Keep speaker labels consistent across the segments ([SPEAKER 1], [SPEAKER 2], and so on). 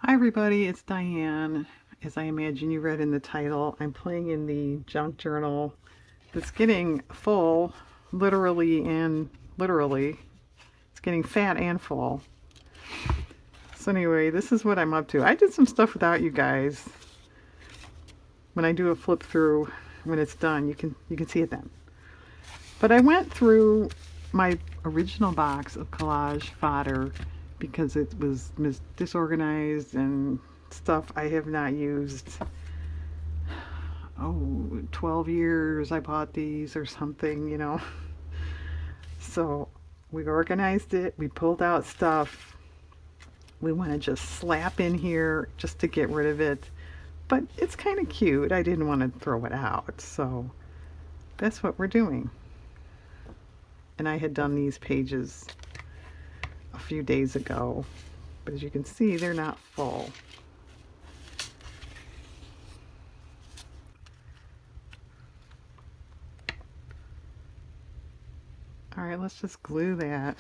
[SPEAKER 1] Hi everybody, it's Diane. As I imagine you read in the title, I'm playing in the junk journal that's getting full, literally. It's getting fat and full. So anyway, this is what I'm up to. I did some stuff without you guys. When I do a flip through, when it's done, you can see it then. But I went through my original box of collage fodder because it was disorganized and stuff I have not used. 12 years I bought these or something. So we organized it, we pulled out stuff we want to just slap in here just to get rid of it. But it's kind of cute. I didn't want to throw it out. So that's what we're doing. And I had done these pages a few days ago. But as you can see, they're not full. All right, let's just glue that.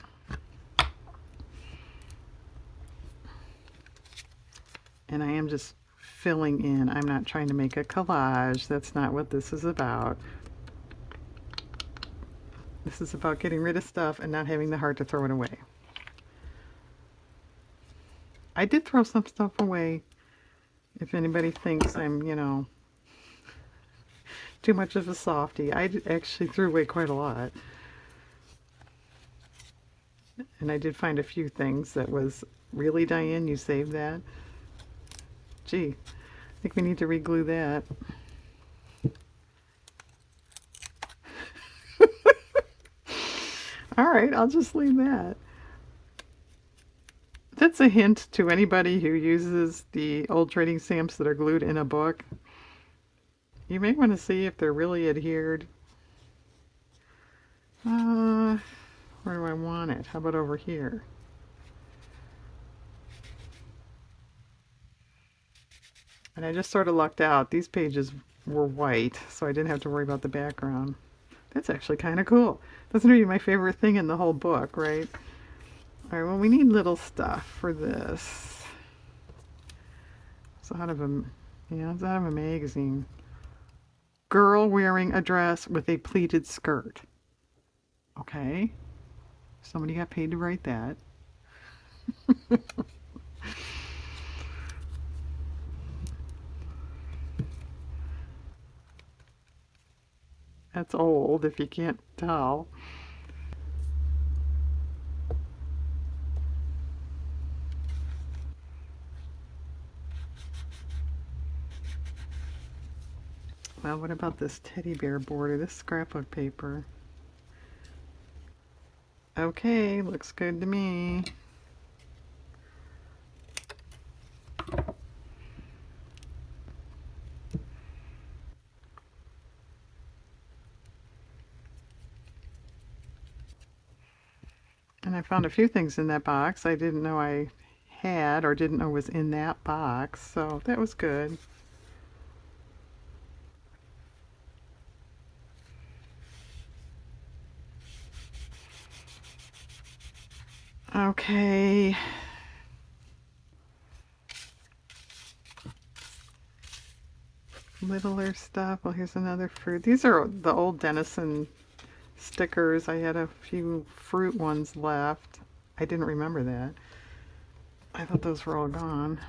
[SPEAKER 1] And I am just filling in. I'm not trying to make a collage. That's not what this is about. This is about getting rid of stuff and not having the heart to throw it away. I did throw some stuff away. If anybody thinks I'm, too much of a softie, I actually threw away quite a lot. And I did find a few things that was, really, Diane, you saved that? Gee, I think we need to re-glue that. All right, I'll just leave that. That's a hint to anybody who uses the old trading stamps that are glued in a book. You may want to see if they're really adhered. Where do I want it? How about over here? And I just sort of lucked out. These pages were white, so I didn't have to worry about the background. That's actually kind of cool. Doesn't it be my favorite thing in the whole book, right? All right, well, we need little stuff for this. It's out of a, it's out of a magazine. Girl wearing a dress with a pleated skirt. Okay. Somebody got paid to write that. That's old if you can't tell. Well, what about this teddy bear border, this scrapbook paper? Okay, looks good to me. And I found a few things in that box I didn't know I had or didn't know was in that box, so that was good. Okay. Littler stuff. Well, here's another fruit. These are the old Dennison stickers. I had a few fruit ones left. I didn't remember that. I thought those were all gone.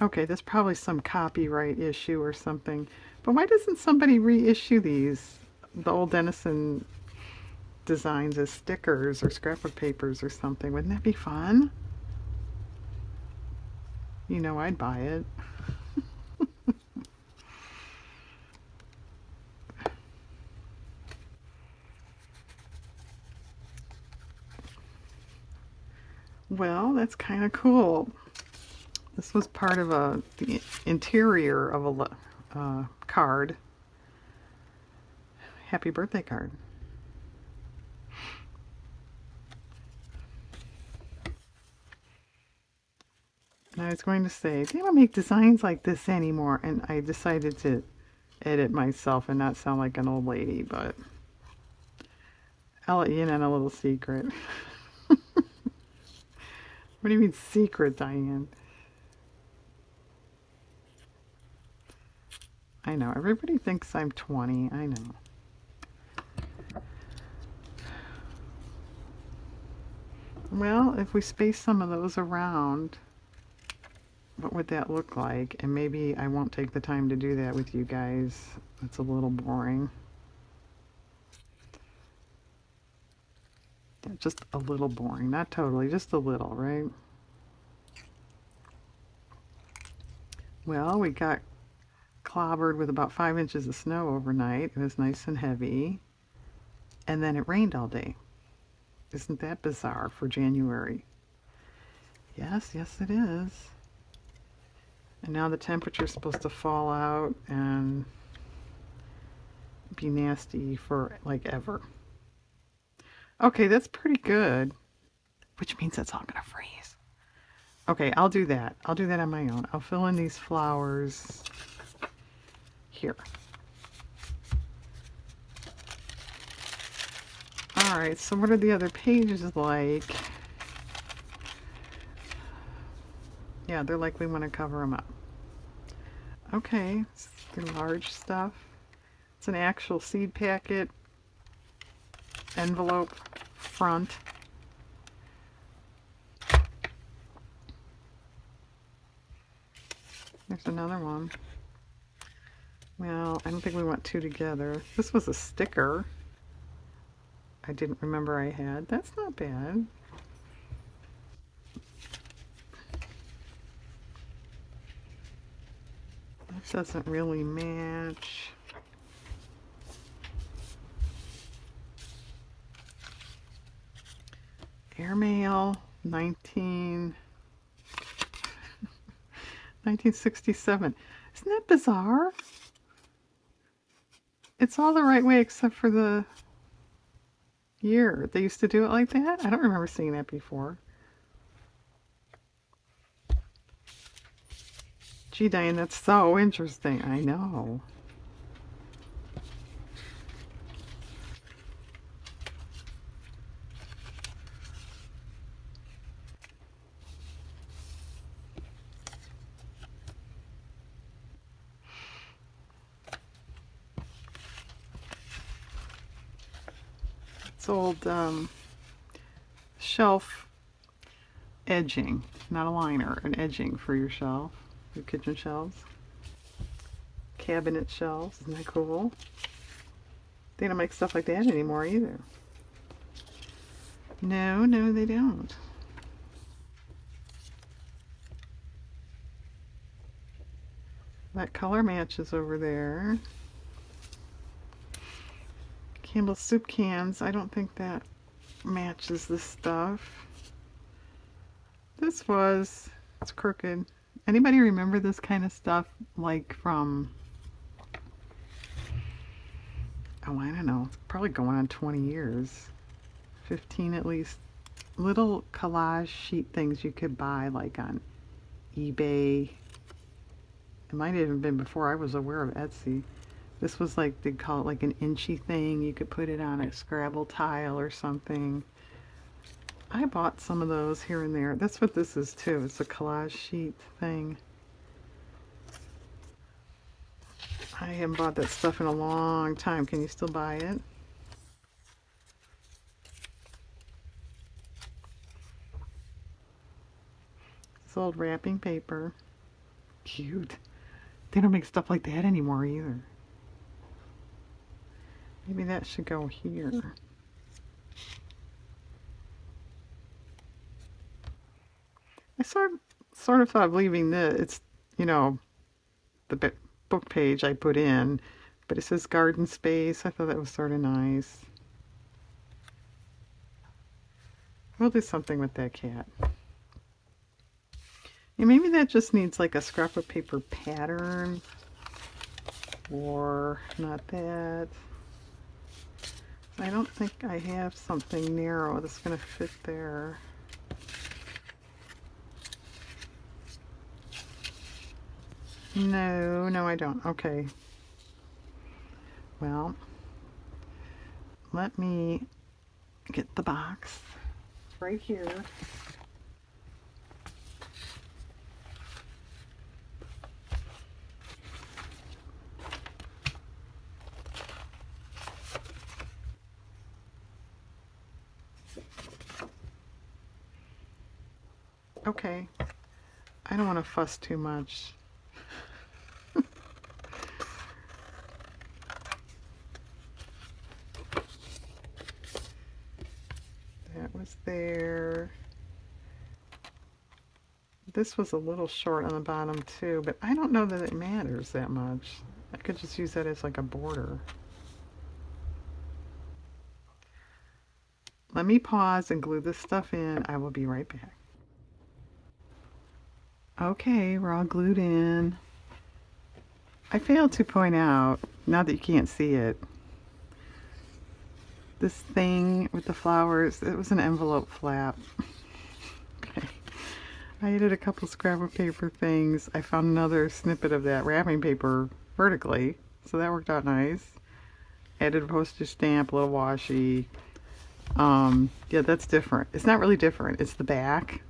[SPEAKER 1] Okay, there's probably some copyright issue or something. But why doesn't somebody reissue these? The old Dennison designs as stickers or scrapbook papers or something. Wouldn't that be fun? I'd buy it. Well, that's kind of cool. This was part of the interior of a card. Happy birthday card. And I was going to say, they don't make designs like this anymore. And I decided to edit myself and not sound like an old lady, but I'll let you in on a little secret. What do you mean secret, Diane? I know, everybody thinks I'm 20. I know. Well, if we space some of those around, what would that look like? And maybe I won't take the time to do that with you guys. It's a little boring. Yeah, just a little boring. Not totally, just a little, right? Well, we got clobbered with about 5 inches of snow overnight. It was nice and heavy. And then it rained all day. Isn't that bizarre for January? Yes, yes it is. And now the temperature's supposed to fall out and be nasty for like ever. Okay, that's pretty good, which means it's all gonna freeze. Okay, I'll do that. I'll do that on my own. I'll fill in these flowers here. Alright, so what are the other pages like? Yeah, they're like we want to cover them up. Okay, it's the large stuff. It's an actual seed packet envelope front. There's another one. Well, I don't think we want two together. This was a sticker I didn't remember I had. That's not bad. That doesn't really match. Airmail 1967. Isn't that bizarre? It's all the right way except for the year. They used to do it like that? I don't remember seeing that before. Gee, Diane, that's so interesting. I know. It's old shelf edging, not a liner, an edging for your shelf, your kitchen shelves. Cabinet shelves, isn't that cool? They don't make stuff like that anymore either. No, no, they don't. That color matches over there. Campbell's soup cans, I don't think that matches this stuff. It's crooked. Anybody remember this kind of stuff like from, oh, I don't know, it's probably going on 20 years. 15 at least. Little collage sheet things you could buy like on eBay. It might have even been before I was aware of Etsy. This was like, they'd call it like an inchy thing. You could put it on a Scrabble tile or something. I bought some of those here and there. That's what this is too. It's a collage sheet thing. I haven't bought that stuff in a long time. Can you still buy it? It's old wrapping paper. Cute. They don't make stuff like that anymore either. Maybe that should go here. I sort of thought of leaving this. It's, you know, the book page I put in, but it says garden space. I thought that was sort of nice. We'll do something with that cat. Yeah, maybe that just needs like a scrap of paper pattern, or not that. I don't think I have something narrow that's going to fit there. No, no, I don't. Okay. Well, let me get the box right here. Okay, I don't want to fuss too much. That was there. This was a little short on the bottom too, but I don't know that it matters that much. I could just use that as like a border. Let me pause and glue this stuff in. I will be right back. Okay, we're all glued in. I failed to point out, now that you can't see it, this thing with the flowers, it was an envelope flap. Okay. I added a couple scrapbook paper things. I found another snippet of that wrapping paper vertically, so that worked out nice. Added a postage stamp, a little washi. Yeah, that's different. It's not really different. It's the back.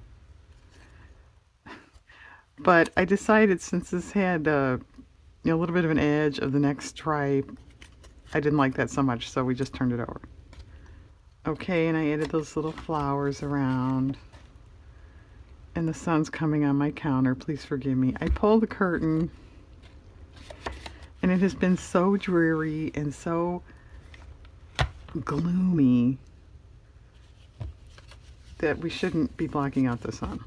[SPEAKER 1] But I decided since this had a little bit of an edge of the next stripe, I didn't like that so much, so we just turned it over. Okay, and I added those little flowers around. And the sun's coming on my counter. Please forgive me. I pulled the curtain, and it has been so dreary and so gloomy that we shouldn't be blocking out the sun.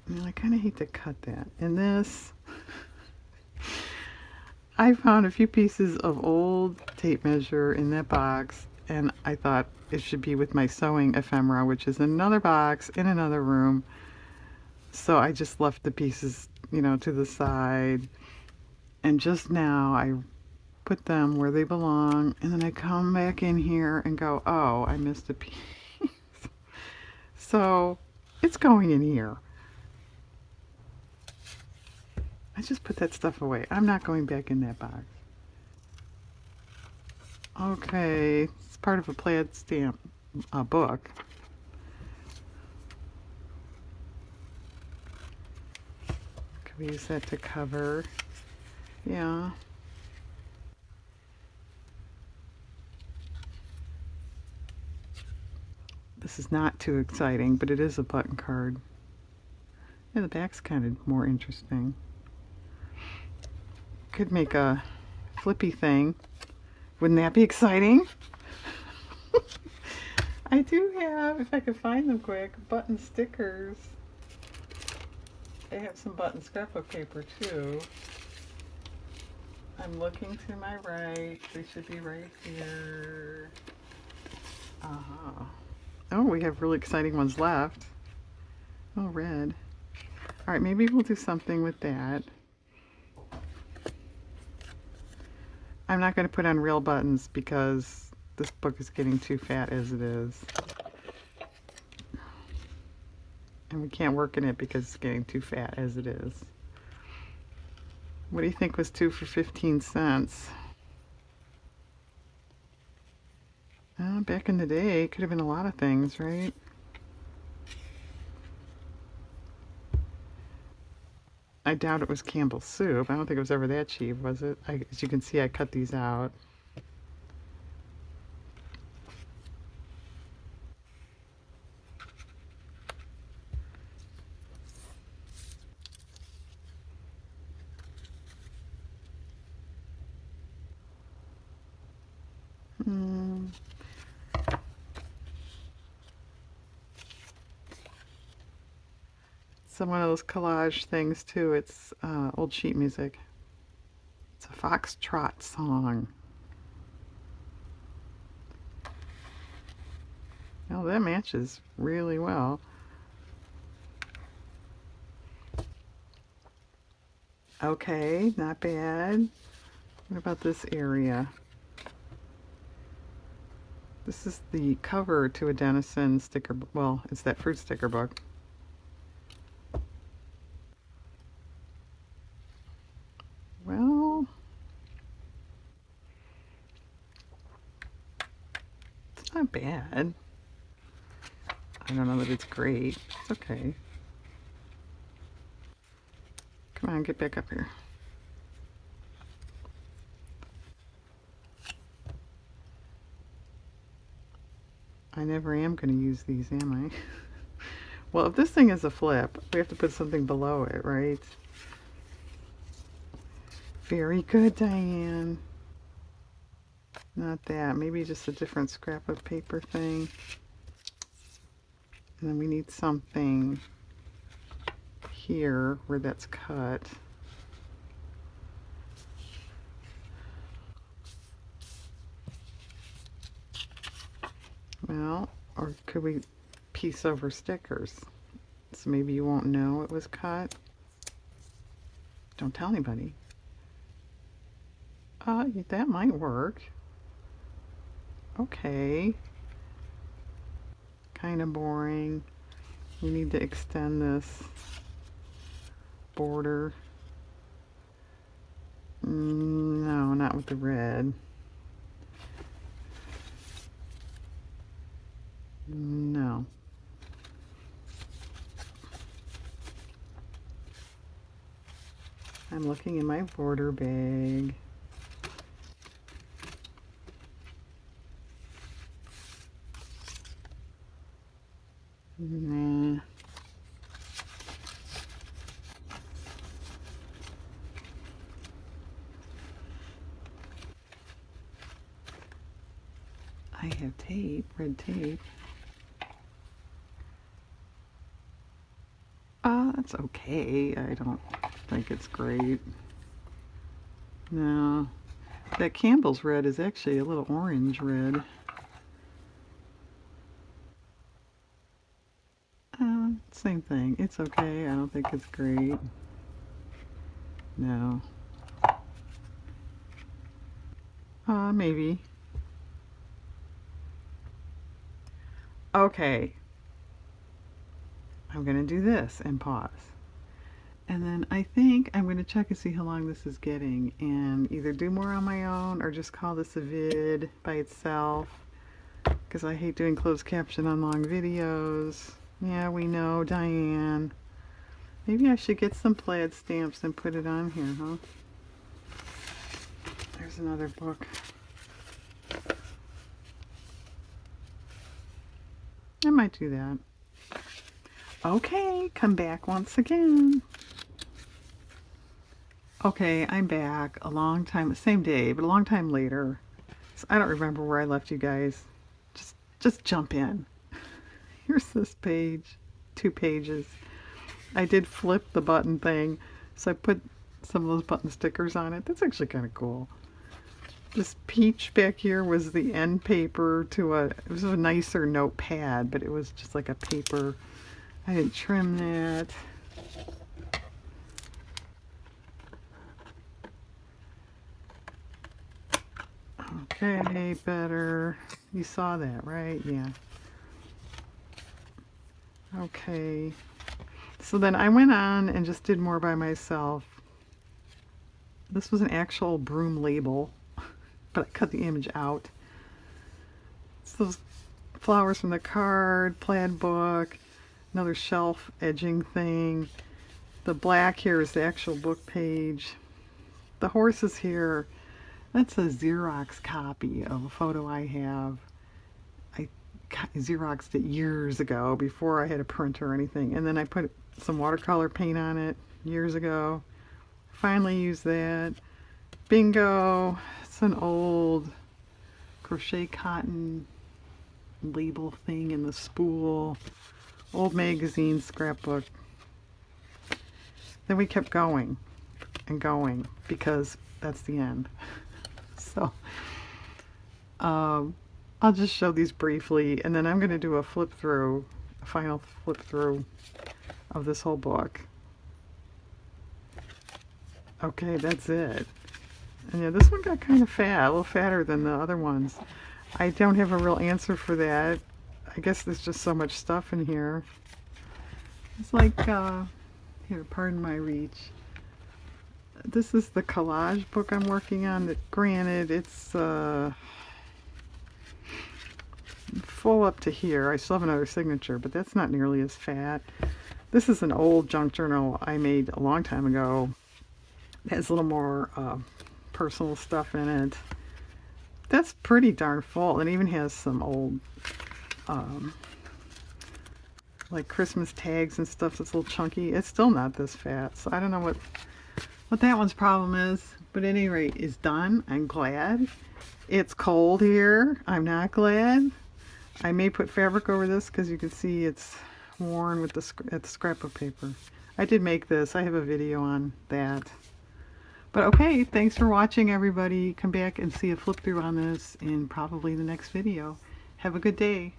[SPEAKER 1] And I kind of hate to cut that. And this, I found a few pieces of old tape measure in that box, and I thought it should be with my sewing ephemera, which is another box in another room. So I just left the pieces, to the side. And just now I put them where they belong, and then I come back in here and go, oh, I missed a piece. So it's going in here. I just put that stuff away. I'm not going back in that box. Okay, it's part of a plaid stamp book. Could we use that to cover? Yeah. This is not too exciting, but it is a button card. Yeah, the back's kind of more interesting. Could make a flippy thing. Wouldn't that be exciting? I do have, if I could find them quick, button stickers. I have some button scrapbook paper too. I'm looking to my right. They should be right here. Uh-huh. Oh, we have really exciting ones left. Oh, red. All right, maybe we'll do something with that. I'm not going to put on real buttons because this book is getting too fat as it is. And we can't work in it because it's getting too fat as it is. What do you think was 2 for 15 cents? Back in the day, it could have been a lot of things, right? I doubt it was Campbell's soup. I don't think it was ever that cheap, was it? As you can see, I cut these out. Some one of those collage things too. It's old sheet music. It's a foxtrot song. Oh, that matches really well. Okay, not bad. What about this area? This is the cover to a Denison sticker. Well, it's that fruit sticker book. Well, bad. I don't know that it's great. It's okay. Come on, get back up here. I never am going to use these, am I? Well, if this thing is a flip, we have to put something below it, right? Very good, Diane. Not that. Maybe just a different scrap of paper thing. And then we need something here where that's cut. Well, or could we piece over stickers? So maybe you won't know it was cut. Don't tell anybody. That might work. Okay. Kind of boring. We need to extend this border. No, not with the red. No. I'm looking in my border bag. Nah. I have tape, red tape. That's okay. I don't think it's great. No. That Campbell's red is actually a little orange red. Same thing. It's okay. I don't think it's great. No. Maybe. Okay. I'm gonna do this and pause. And then I think I'm gonna check and see how long this is getting and either do more on my own or just call this a vid by itself. Because I hate doing closed caption on long videos. Yeah, we know, Diane. Maybe I should get some plaid stamps and put it on here, huh? There's another book. I might do that. Okay, come back once again. Okay, I'm back a long time, same day, but a long time later. So I don't remember where I left you guys. Just jump in. Here's this page, 2 pages. I did flip the button thing, so I put some of those button stickers on it. That's actually kind of cool. This peach back here was the end paper to it was a nicer notepad, but it was just like a paper. I didn't trim that. Okay, better. You saw that, right? Yeah. Okay. So then I went on and just did more by myself. This was an actual broom label, but I cut the image out. So those flowers from the card, plaid book, another shelf edging thing. The black here is the actual book page. The horses here, that's a Xerox copy of a photo I have. I Xeroxed it years ago before I had a printer or anything. And then I put some watercolor paint on it years ago. Finally used that. Bingo. It's an old crochet cotton label thing in the spool. Old magazine scrapbook. Then we kept going and going because that's the end. So I'll just show these briefly and then I'm going to do a flip through, a final flip through of this whole book. Okay, that's it. And yeah, this one got kind of fat, a little fatter than the other ones. I don't have a real answer for that. I guess there's just so much stuff in here. It's like, here, pardon my reach. This is the collage book I'm working on. That, granted, it's full up to here. I still have another signature, but that's not nearly as fat. This is an old junk journal I made a long time ago. It has a little more personal stuff in it. That's pretty darn full. It even has some old like Christmas tags and stuff that's a little chunky. It's still not this fat, so I don't know what that one's problem is. But at any rate, it's done. I'm glad. It's cold here. I'm not glad. I may put fabric over this because you can see it's worn with the scrapbook paper. I did make this. I have a video on that. But okay, thanks for watching, everybody. Come back and see a flip through on this in probably the next video. Have a good day.